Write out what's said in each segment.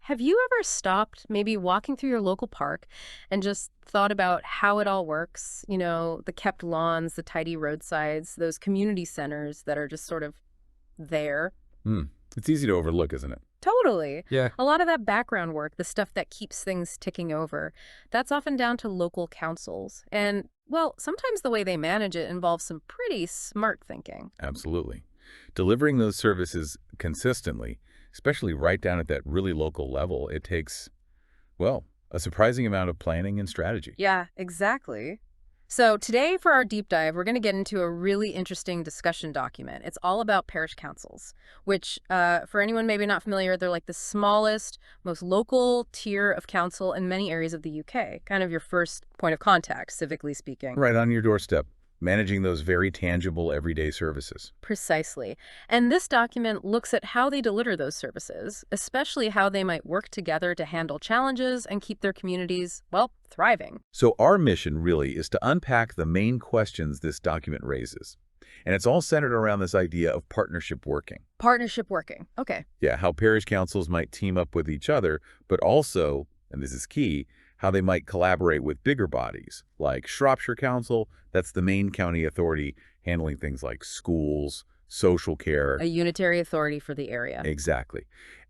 Have you ever stopped maybe walking through your local park and just thought about how it all works? The kept lawns, the tidy roadsides, those community centers that are just sort of there? Hmm. It's easy to overlook, isn't it? Totally. Yeah. A lot of that background work, the stuff that keeps things ticking over, that's often down to local councils. And, well, sometimes the way they manage it involves some pretty smart thinking. Absolutely. Delivering those services consistently, especially right down at that really local level, it takes, well, a surprising amount of planning and strategy. Yeah, exactly. So today for our deep dive, we're going to get into a really interesting discussion document. It's all about parish councils, which, for anyone maybe not familiar, they're like the smallest, most local tier of council in many areas of the UK. Kind of your first point of contact, civically speaking. Right on your doorstep, managing those very tangible everyday services. Precisely. And this document looks at how they deliver those services, especially how they might work together to handle challenges and keep their communities, well, thriving. So our mission really is to unpack the main questions this document raises. And it's all centered around this idea of partnership working. Partnership working. Okay. Yeah, how parish councils might team up with each other, but also, and this is key, how they might collaborate with bigger bodies, like Shropshire Council, that's the main county authority handling things like schools, social care. A unitary authority for the area. Exactly.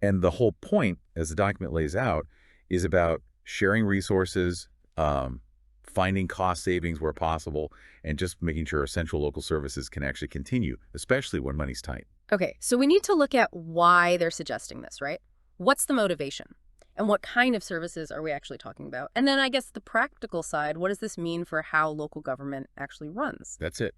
And the whole point, as the document lays out, is about sharing resources, finding cost savings where possible, and just making sure essential local services can actually continue, especially when money's tight. Okay, so we need to look at why they're suggesting this, right? What's the motivation? And what kind of services are we actually talking about? And then I guess the practical side, what does this mean for how local government actually runs? That's it.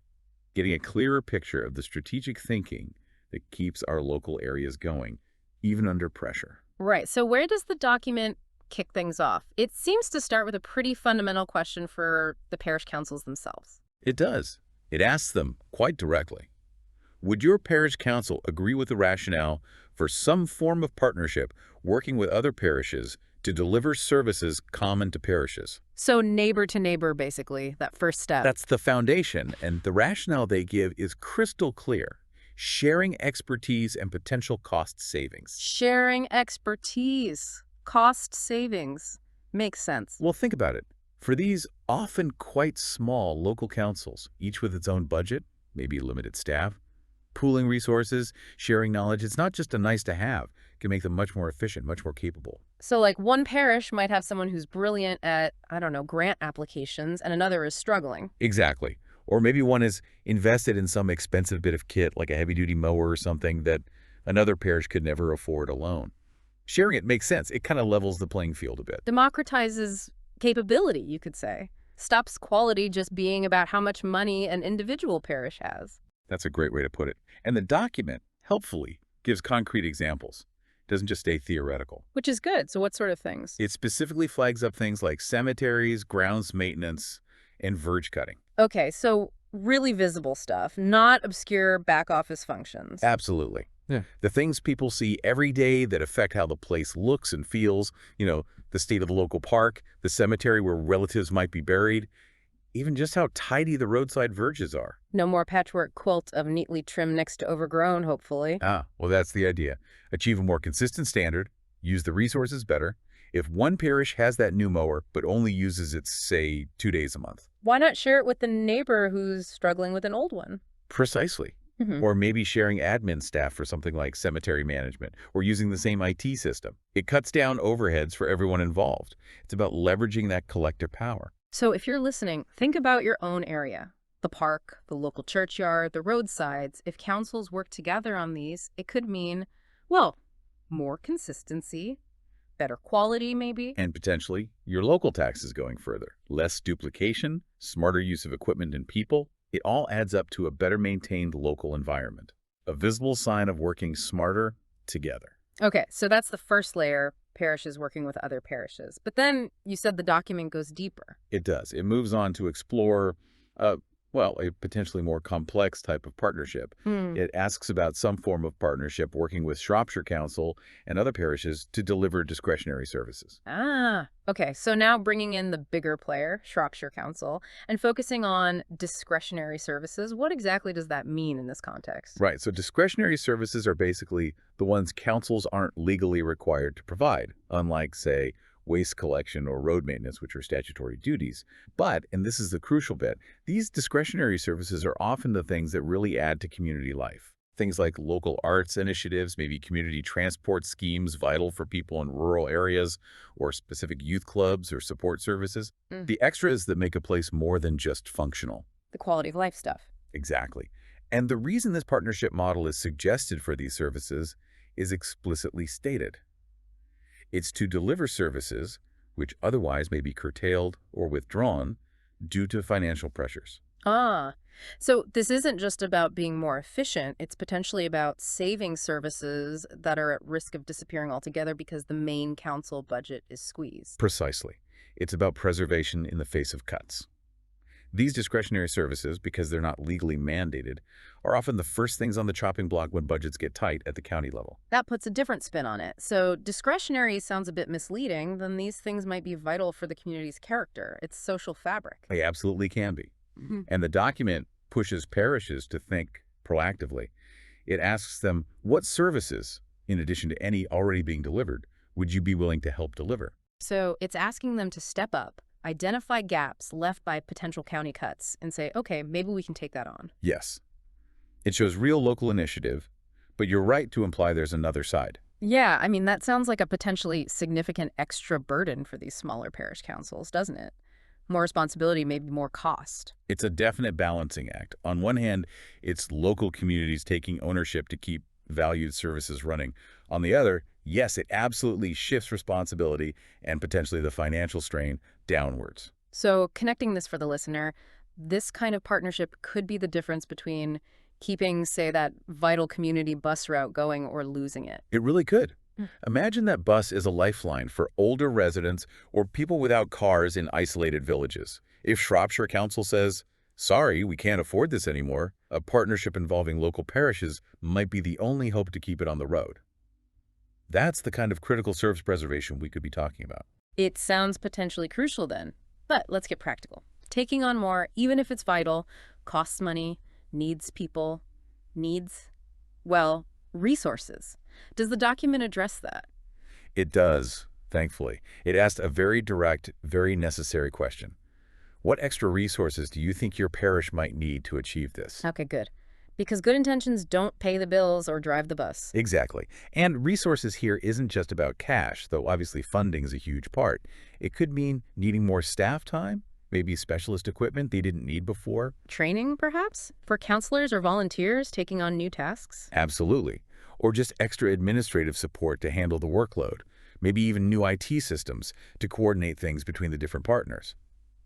Getting a clearer picture of the strategic thinking that keeps our local areas going, even under pressure. Right, so where does the document kick things off? It seems to start with a pretty fundamental question for the parish councils themselves. It does. It asks them quite directly. Would your parish council agree with the rationale for some form of partnership working with other parishes to deliver services common to parishes? So neighbor to neighbor, basically, that first step. That's the foundation, and the rationale they give is crystal clear. Sharing expertise and potential cost savings. Sharing expertise, cost savings. Makes sense. Well, think about it. For these often quite small local councils, each with its own budget, maybe limited staff, pooling resources, sharing knowledge, it's not just a nice to have. It can make them much more efficient, much more capable. So like one parish might have someone who's brilliant at, I don't know, grant applications, and another is struggling. Exactly. Or maybe one is invested in some expensive bit of kit, like a heavy-duty mower or something that another parish could never afford alone. Sharing it makes sense. It kind of levels the playing field a bit. Democratizes capability, you could say. Stops quality just being about how much money an individual parish has. That's a great way to put it. And the document, helpfully, gives concrete examples. It doesn't just stay theoretical. Which is good. So what sort of things? It specifically flags up things like cemeteries, grounds maintenance, and verge cutting. Okay, so really visible stuff, not obscure back office functions. Absolutely. Yeah. The things people see every day that affect how the place looks and feels, the state of the local park, the cemetery where relatives might be buried, even just how tidy the roadside verges are. No more patchwork quilt of neatly trimmed next to overgrown, hopefully. Well, that's the idea. Achieve a more consistent standard, use the resources better. If one parish has that new mower but only uses it, say, 2 days a month. Why not share it with the neighbor who's struggling with an old one? Precisely. Or maybe sharing admin staff for something like cemetery management, or using the same IT system. It cuts down overheads for everyone involved. It's about leveraging that collective power. So if you're listening, think about your own area. The park, the local churchyard, the roadsides. If councils work together on these, it could mean, well, more consistency, better quality maybe. And potentially, your local taxes going further. Less duplication, smarter use of equipment and people. It all adds up to a better maintained local environment. A visible sign of working smarter together. Okay, so that's the first layer, parishes working with other parishes. But then you said the document goes deeper. It does. It moves on to explore, Well, a potentially more complex type of partnership. Hmm. It asks about some form of partnership working with Shropshire Council and other parishes to deliver discretionary services. Ah, okay. So now bringing in the bigger player, Shropshire Council, and focusing on discretionary services, what exactly does that mean in this context? Right, so discretionary services are basically the ones councils aren't legally required to provide, unlike, say, waste collection or road maintenance, which are statutory duties. But, and this is the crucial bit, these discretionary services are often the things that really add to community life. Things like local arts initiatives, maybe community transport schemes vital for people in rural areas, or specific youth clubs or support services. Mm, The extras that make a place more than just functional. the quality of life stuff. Exactly. And the reason this partnership model is suggested for these services is explicitly stated. It's to deliver services which otherwise may be curtailed or withdrawn due to financial pressures. Ah, so this isn't just about being more efficient. It's potentially about saving services that are at risk of disappearing altogether because the main council budget is squeezed. Precisely. It's about preservation in the face of cuts. These discretionary services, because they're not legally mandated, are often the first things on the chopping block when budgets get tight at the county level. That puts a different spin on it. So discretionary sounds a bit misleading, then these things might be vital for the community's character, its social fabric. They absolutely can be. Mhm. And the document pushes parishes to think proactively. It asks them, what services, in addition to any already being delivered, would you be willing to help deliver? So it's asking them to step up, identify gaps left by potential county cuts, and say, okay, maybe we can take that on. Yes. It shows real local initiative, but you're right to imply there's another side. Yeah, I mean, that sounds like a potentially significant extra burden for these smaller parish councils, doesn't it? More responsibility, maybe more cost. It's a definite balancing act. On one hand, it's local communities taking ownership to keep valued services running. On the other, yes, it absolutely shifts responsibility and potentially the financial strain downwards. So connecting this for the listener, this kind of partnership could be the difference between keeping, say, that vital community bus route going or losing it. It really could. Mm. Imagine that bus is a lifeline for older residents or people without cars in isolated villages. If Shropshire Council says, sorry, we can't afford this anymore, a partnership involving local parishes might be the only hope to keep it on the road. That's the kind of critical service preservation we could be talking about. It sounds potentially crucial then. But let's get practical. Taking on more, even if it's vital, costs money, needs people, needs, well, resources. Does the document address that? It does, thankfully. It asked a very direct, very necessary question. What extra resources do you think your parish might need to achieve this? Okay, good. Because good intentions don't pay the bills or drive the bus. Exactly. And resources here isn't just about cash, though obviously funding is a huge part. It could mean needing more staff time, maybe specialist equipment they didn't need before. Training, perhaps? For counselors or volunteers taking on new tasks? Absolutely. Or just extra administrative support to handle the workload. Maybe even new IT systems to coordinate things between the different partners.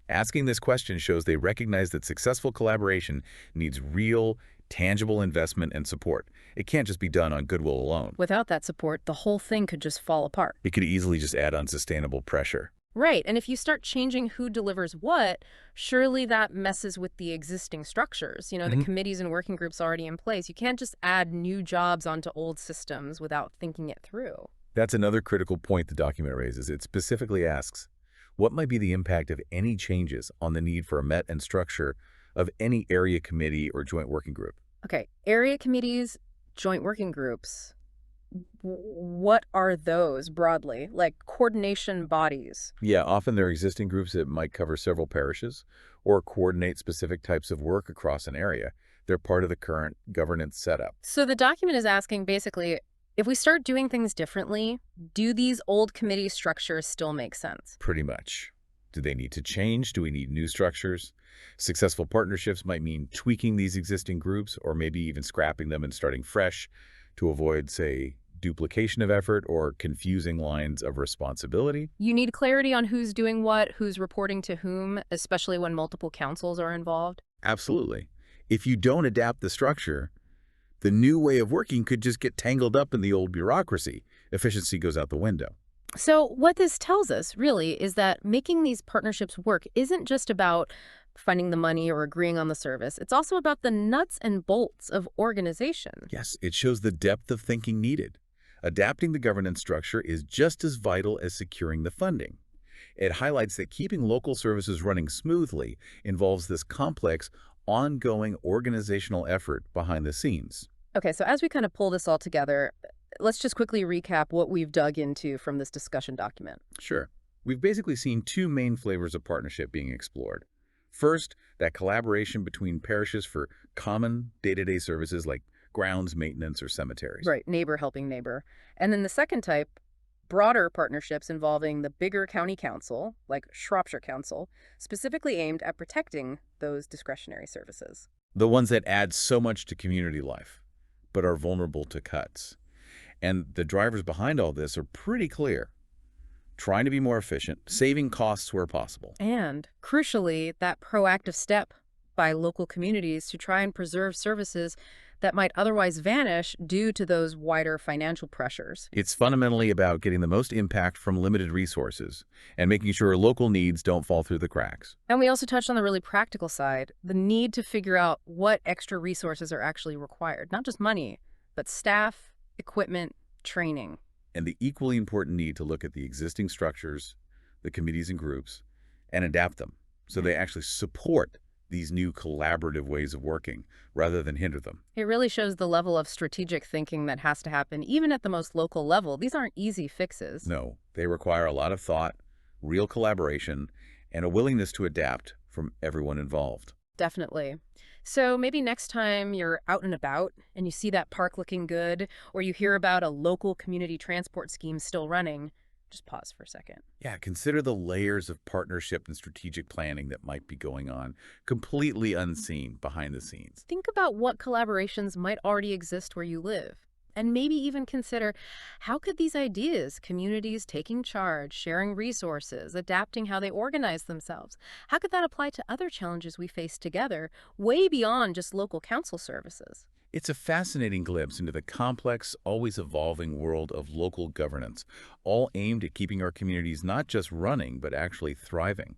Asking this question shows they recognize that successful collaboration needs real, tangible investment and support. It can't just be done on goodwill alone. Without that support, the whole thing could just fall apart. It could easily just add unsustainable pressure. Right, and if you start changing who delivers what, surely that messes with the existing structures. The committees and working groups already in place. You can't just add new jobs onto old systems without thinking it through. That's another critical point the document raises. It specifically asks, what might be the impact of any changes on the need for a met and structure of any area committee or joint working group? Okay, area committees, joint working groups. What are those broadly? Like coordination bodies? Yeah, often there are existing groups that might cover several parishes or coordinate specific types of work across an area. They're part of the current governance setup. So the document is asking basically, if we start doing things differently, do these old committee structures still make sense? Pretty much. Do they need to change? Do we need new structures? Successful partnerships might mean tweaking these existing groups or maybe even scrapping them and starting fresh to avoid, say, duplication of effort or confusing lines of responsibility. You need clarity on who's doing what, who's reporting to whom, especially when multiple councils are involved. Absolutely. If you don't adapt the structure, the new way of working could just get tangled up in the old bureaucracy. Efficiency goes out the window. So what this tells us, really, is that making these partnerships work isn't just about finding the money or agreeing on the service. It's also about the nuts and bolts of organization. Yes, it shows the depth of thinking needed. Adapting the governance structure is just as vital as securing the funding. It highlights that keeping local services running smoothly involves this complex, ongoing organizational effort behind the scenes. Okay, so as we kind of pull this all together, let's just quickly recap what we've dug into from this discussion document. Sure. We've basically seen two main flavors of partnership being explored. First, that collaboration between parishes for common day-to-day services like grounds maintenance or cemeteries. Right, neighbor helping neighbor. And then the second type, broader partnerships involving the bigger county council, like Shropshire Council, specifically aimed at protecting those discretionary services. The ones that add so much to community life, but are vulnerable to cuts. And the drivers behind all this are pretty clear. Trying to be more efficient, saving costs where possible. And, crucially, that proactive step by local communities to try and preserve services that might otherwise vanish due to those wider financial pressures. It's fundamentally about getting the most impact from limited resources and making sure local needs don't fall through the cracks. And we also touched on the really practical side, the need to figure out what extra resources are actually required. Not just money, but staff, equipment, training. And the equally important need to look at the existing structures, the committees and groups, and adapt them so they actually support these new collaborative ways of working rather than hinder them. It really shows the level of strategic thinking that has to happen, even at the most local level. These aren't easy fixes. No, they require a lot of thought, real collaboration, and a willingness to adapt from everyone involved. Definitely. So maybe next time you're out and about and you see that park looking good, or you hear about a local community transport scheme still running, just pause for a second. Yeah, consider the layers of partnership and strategic planning that might be going on, completely unseen behind the scenes. Think about what collaborations might already exist where you live. And maybe even consider, how could these ideas, communities taking charge, sharing resources, adapting how they organize themselves, how could that apply to other challenges we face together, way beyond just local council services? It's a fascinating glimpse into the complex, always evolving world of local governance, all aimed at keeping our communities not just running, but actually thriving.